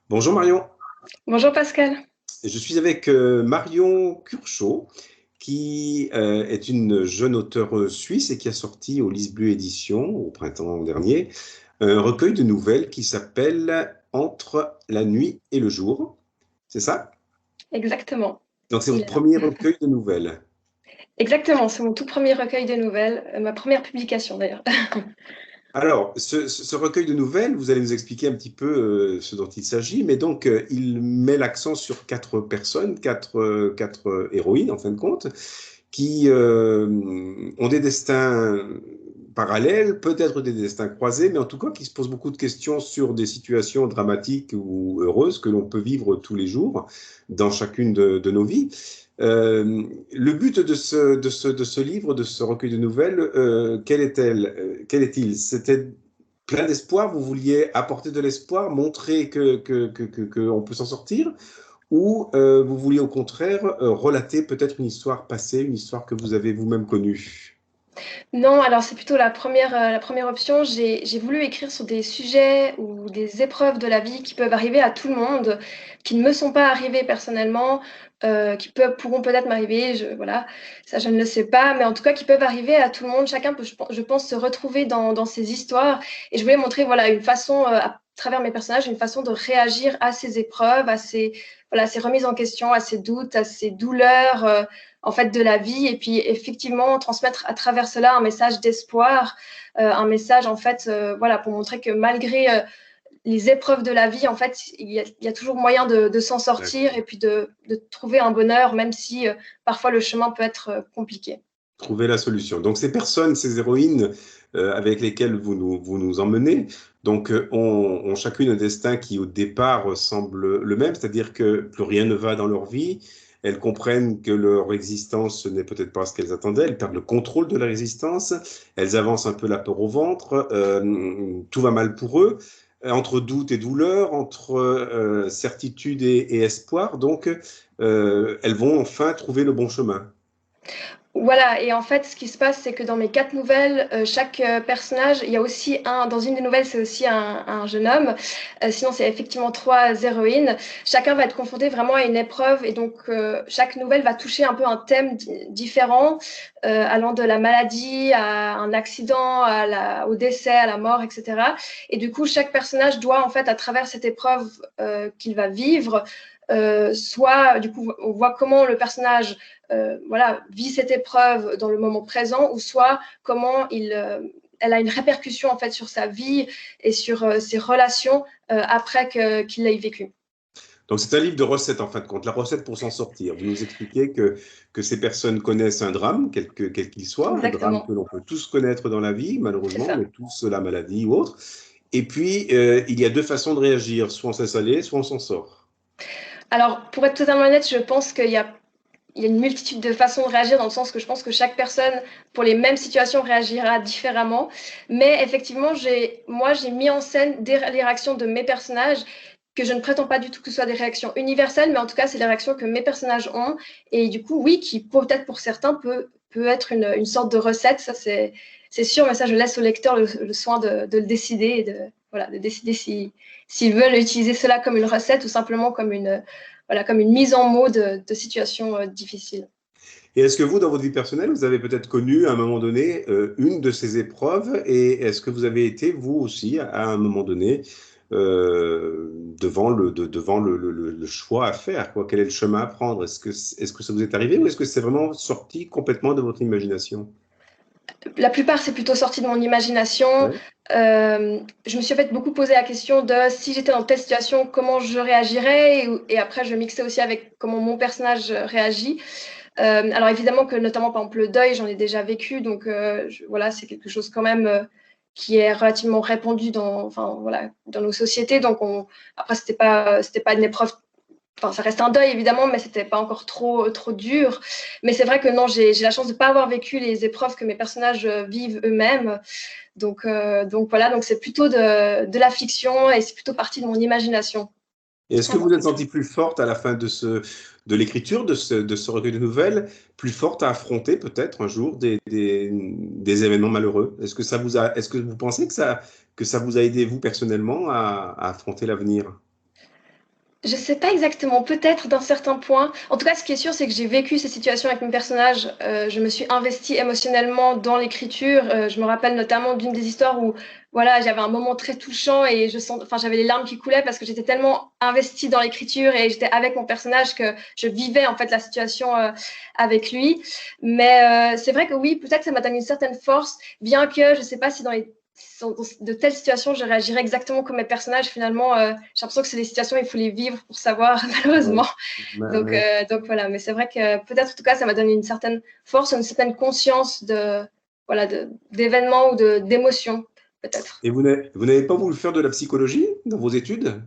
Bonjour Marion. Bonjour Pascal. Je suis avec Marion Curchod, qui est une jeune auteure suisse et qui a sorti au Lys Bleu Édition au printemps dernier un recueil de nouvelles qui s'appelle Entre la nuit et le jour. C'est ça? Exactement. Donc c'est Il votre est là. premier recueil de nouvelles. Exactement, c'est mon tout premier recueil de nouvelles, ma première publication d'ailleurs. Alors, ce recueil de nouvelles, vous allez nous expliquer un petit peu ce dont il s'agit, mais donc il met l'accent sur quatre personnes, quatre héroïnes en fin de compte, qui ont des destins parallèles, peut-être des destins croisés, mais en tout cas qui se posent beaucoup de questions sur des situations dramatiques ou heureuses que l'on peut vivre tous les jours dans chacune de nos vies. Le but de ce livre, de ce recueil de nouvelles, quel est-il? C'était plein d'espoir, vous vouliez apporter de l'espoir, montrer qu'on peut s'en sortir, ou vous vouliez au contraire relater peut-être une histoire passée, une histoire que vous avez vous-même connue? Non, alors c'est plutôt la première option. J'ai voulu écrire sur des sujets ou des épreuves de la vie qui peuvent arriver à tout le monde, qui ne me sont pas arrivées personnellement, pourront peut-être m'arriver, voilà, ça je ne le sais pas, mais en tout cas qui peuvent arriver à tout le monde. Chacun peut, je pense, se retrouver dans ces histoires. Et je voulais montrer, voilà, une façon, à travers mes personnages, une façon de réagir à ces épreuves, voilà, ces remises en question, à ces doutes, à ces douleurs. En fait, de la vie, et puis effectivement transmettre à travers cela un message d'espoir, un message en fait, voilà, pour montrer que malgré les épreuves de la vie, en fait, il y a toujours moyen de s'en sortir et puis de trouver un bonheur, même si parfois le chemin peut être compliqué. Trouver la solution. Donc ces personnes, ces héroïnes avec lesquelles vous nous emmenez, donc ont chacune un destin qui au départ semble le même, c'est-à-dire que plus rien ne va dans leur vie. Elles comprennent que leur existence ce n'est peut-être pas ce qu'elles attendaient. Elles perdent le contrôle de leur existence. Elles avancent un peu la peur au ventre. Tout va mal pour eux. Entre doute et douleur, entre certitude et espoir. Donc elles vont enfin trouver le bon chemin. Voilà, et en fait, ce qui se passe, c'est que dans mes 4 nouvelles, chaque personnage, il y a aussi dans une des nouvelles, c'est aussi un jeune homme. Sinon, c'est effectivement 3 héroïnes. Chacun va être confronté vraiment à une épreuve, et donc chaque nouvelle va toucher un peu un thème différent, allant de la maladie à un accident, au décès, à la mort, etc. Et du coup, chaque personnage doit, en fait, à travers cette épreuve qu'il va vivre, soit, du coup, on voit comment le personnage voilà, vit cette épreuve dans le moment présent, ou soit comment elle a une répercussion en fait sur sa vie et sur ses relations après qu'il l'ait vécu. Donc, c'est un livre de recettes, en fin de compte, la recette pour s'en sortir. Vous nous expliquez que ces personnes connaissent un drame, quel qu'il soit, un drame que Exactement, l'on peut tous connaître dans la vie, c'est malheureusement, on ça. est tous la maladie ou autre. Et puis, il y a deux façons de réagir, soit on se laisse aller, soit on s'en sort. Alors, pour être totalement honnête, je pense qu'il y a une multitude de façons de réagir, dans le sens que je pense que chaque personne, pour les mêmes situations, réagira différemment. Mais effectivement, moi, j'ai mis en scène les réactions de mes personnages, que je ne prétends pas du tout que ce soit des réactions universelles, mais en tout cas, c'est les réactions que mes personnages ont. Et du coup, oui, qui peut-être pour certains peut être une sorte de recette, ça c'est sûr, mais ça, je laisse au lecteur le soin de le décider et voilà, de décider s'ils veulent utiliser cela comme une recette ou simplement comme voilà, comme une mise en mots de situations difficiles. Et est-ce que vous, dans votre vie personnelle, vous avez peut-être connu à un moment donné une de ces épreuves et est-ce que vous avez été, vous aussi, à un moment donné, devant le choix à faire, quoi? Quel est le chemin à prendre? Est-ce que ça vous est arrivé ou est-ce que c'est vraiment sorti complètement de votre imagination? La plupart, c'est plutôt sorti de mon imagination. Ouais. Je me suis en fait beaucoup posé la question de si j'étais dans telle situation, comment je réagirais, et après, je mixais aussi avec comment mon personnage réagit. Alors évidemment que notamment par exemple le deuil, j'en ai déjà vécu, donc voilà, c'est quelque chose quand même qui est relativement répandu enfin, voilà, dans nos sociétés. Donc après, c'était pas une épreuve. Enfin, ça reste un deuil évidemment, mais c'était pas encore trop dur. Mais c'est vrai que non, j'ai la chance de pas avoir vécu les épreuves que mes personnages vivent eux-mêmes. Donc voilà, donc c'est plutôt de la fiction et c'est plutôt partie de mon imagination. Et est-ce que vous êtes sentie plus forte à la fin de l'écriture de ce recueil de nouvelles, plus forte à affronter peut-être un jour des événements malheureux? Est-ce que vous pensez que ça vous a aidé, vous, personnellement, à affronter l'avenir? Je sais pas exactement, peut-être d'un certain point. En tout cas, ce qui est sûr, c'est que j'ai vécu ces situations avec mes personnages. Je me suis investie émotionnellement dans l'écriture. Je me rappelle notamment d'une des histoires où, voilà, j'avais un moment très touchant et enfin, j'avais les larmes qui coulaient parce que j'étais tellement investie dans l'écriture et j'étais avec mon personnage que je vivais en fait la situation avec lui. Mais c'est vrai que oui, peut-être que ça m'a donné une certaine force, bien que je sais pas si dans de telles situations, je réagirais exactement comme mes personnages. Finalement, j'ai l'impression que c'est des situations, il faut les vivre pour savoir, Ouais. malheureusement. Ouais. Donc voilà, mais c'est vrai que peut-être, en tout cas, ça m'a donné une certaine force, une certaine conscience voilà, d'événements ou d'émotions, peut-être. Et vous n'avez pas voulu faire de la psychologie dans vos études?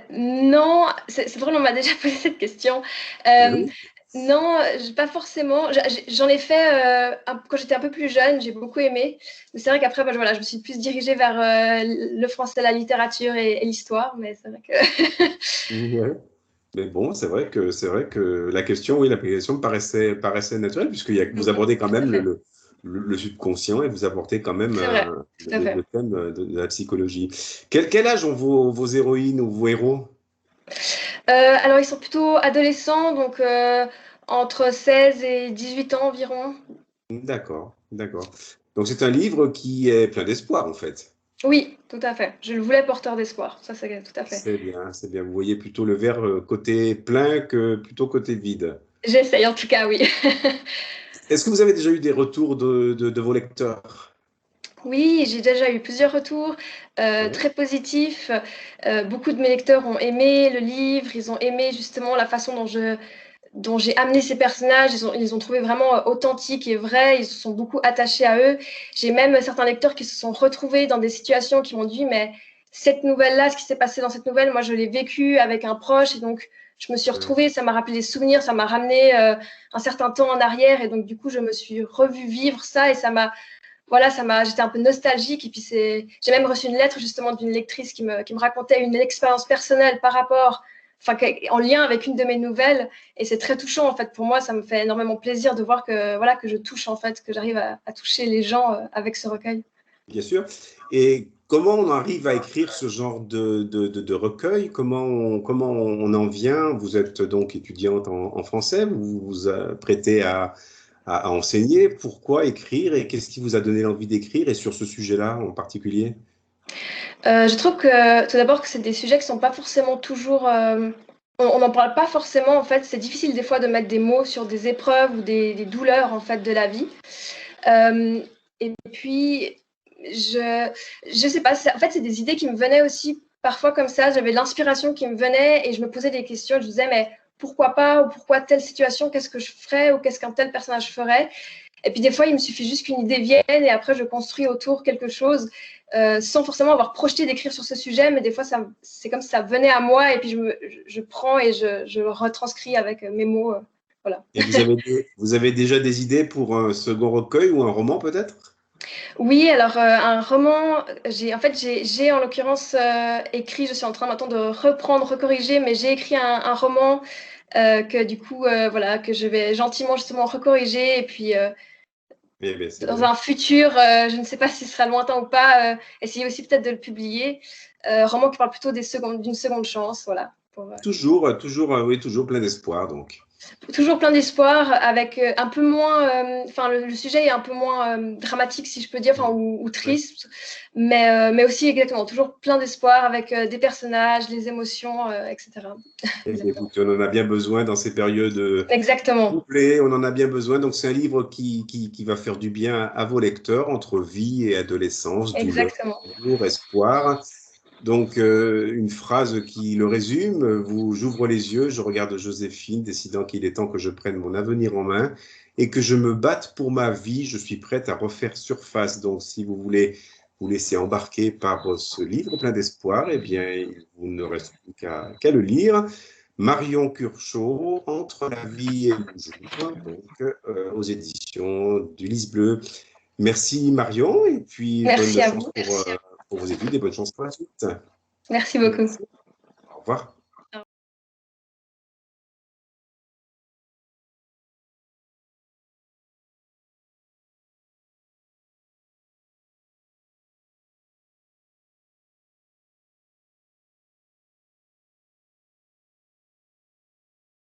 Non, c'est drôle, on m'a déjà posé cette question. Eh Euh, oui. non, pas forcément. J'en ai fait quand j'étais un peu plus jeune, j'ai beaucoup aimé. Mais c'est vrai qu'après, voilà, je me suis plus dirigée vers le français, la littérature et l'histoire. Mais c'est vrai que. Ouais. Mais bon, c'est vrai que la question, oui, la question me paraissait naturelle, vous Mhm, abordez quand tout à même fait. le subconscient et vous abordez quand même C'est vrai, tout à fait. le thème de la psychologie. Quel âge ont vos héroïnes ou vos héros? Alors, ils sont plutôt adolescents, donc entre 16 et 18 ans environ. D'accord, d'accord. Donc c'est un livre qui est plein d'espoir, en fait. Oui, tout à fait. Je le voulais porteur d'espoir. Ça, c'est tout à fait. C'est bien, c'est bien. Vous voyez plutôt le verre côté plein que plutôt côté vide. J'essaye en tout cas, oui. Est-ce que vous avez déjà eu des retours de vos lecteurs? Oui, j'ai déjà eu plusieurs retours Ouais. très positifs. Beaucoup de mes lecteurs ont aimé le livre, ils ont aimé justement la façon dont j'ai amené ces personnages, ils les ont trouvés vraiment authentiques et vrais, ils se sont beaucoup attachés à eux. J'ai même certains lecteurs qui se sont retrouvés dans des situations qui m'ont dit, mais cette nouvelle-là, ce qui s'est passé dans cette nouvelle, moi je l'ai vécu avec un proche et donc je me suis Ouais. retrouvée, ça m'a rappelé des souvenirs, ça m'a ramené un certain temps en arrière et donc du coup je me suis revue vivre ça et voilà, j'étais un peu nostalgique. Et puis j'ai même reçu une lettre justement d'une lectrice qui me racontait une expérience personnelle par rapport, enfin, en lien avec une de mes nouvelles. Et c'est très touchant en fait. Pour moi, ça me fait énormément plaisir de voir que voilà que je touche en fait, que j'arrive à toucher les gens avec ce recueil. Bien sûr. Et comment on arrive à écrire ce genre de recueil? Comment on en vient? Vous êtes donc étudiante en français, vous vous apprêtez à enseigner. Pourquoi écrire et qu'est-ce qui vous a donné l'envie d'écrire et sur ce sujet-là en particulier? Je trouve que tout d'abord que c'est des sujets qui sont pas forcément toujours. On n'en parle pas forcément en fait. C'est difficile des fois de mettre des mots sur des épreuves ou des douleurs en fait de la vie. Euh, et puis je sais pas. En fait, c'est des idées qui me venaient aussi parfois comme ça. J'avais l'inspiration qui me venait et je me posais des questions. Je disais mais pourquoi pas ou pourquoi telle situation? Qu'est-ce que je ferais ou qu'est-ce qu'un tel personnage ferait? Et puis des fois, il me suffit juste qu'une idée vienne et après, je construis autour quelque chose sans forcément avoir projeté d'écrire sur ce sujet. Mais des fois, c'est comme si ça venait à moi et puis je prends et je retranscris avec mes mots. Voilà. Et vous avez déjà des idées pour un second recueil ou un roman peut-être? Oui, alors un roman, j'ai en l'occurrence écrit, je suis en train maintenant de reprendre, recorriger, mais j'ai écrit un roman que du coup, voilà, que je vais gentiment justement recorriger et puis Eh bien, c'est dans bien. un futur, je ne sais pas si ce sera lointain ou pas, essayer aussi peut-être de le publier. Roman qui parle plutôt d'une seconde chance, voilà. Oui, toujours plein d'espoir donc. Toujours plein d'espoir, avec un peu moins, enfin le sujet est un peu moins dramatique si je peux dire, enfin ou Ouais. triste, mais aussi exactement toujours plein d'espoir avec des personnages, les émotions, etc. Eh bien, Exactement. écoutez, on en a bien besoin dans ces périodes Exactement, couplées, on en a bien besoin. Donc, c'est un livre qui va faire du bien à vos lecteurs entre vie et adolescence, douleur, exactement. amour, espoir. Donc, une phrase qui le résume, j'ouvre les yeux, je regarde Joséphine, décidant qu'il est temps que je prenne mon avenir en main et que je me batte pour ma vie. Je suis prête à refaire surface. Donc, si vous voulez vous laisser embarquer par ce livre plein d'espoir, eh bien, il ne reste plus qu'à le lire. Marion Curchod, Entre la vie et le jour, donc aux éditions du Lys Bleu. Merci Marion, et puis bonne Merci à chance vous. pour vos études et bonne chance pour la suite. Merci beaucoup. Merci. revoir.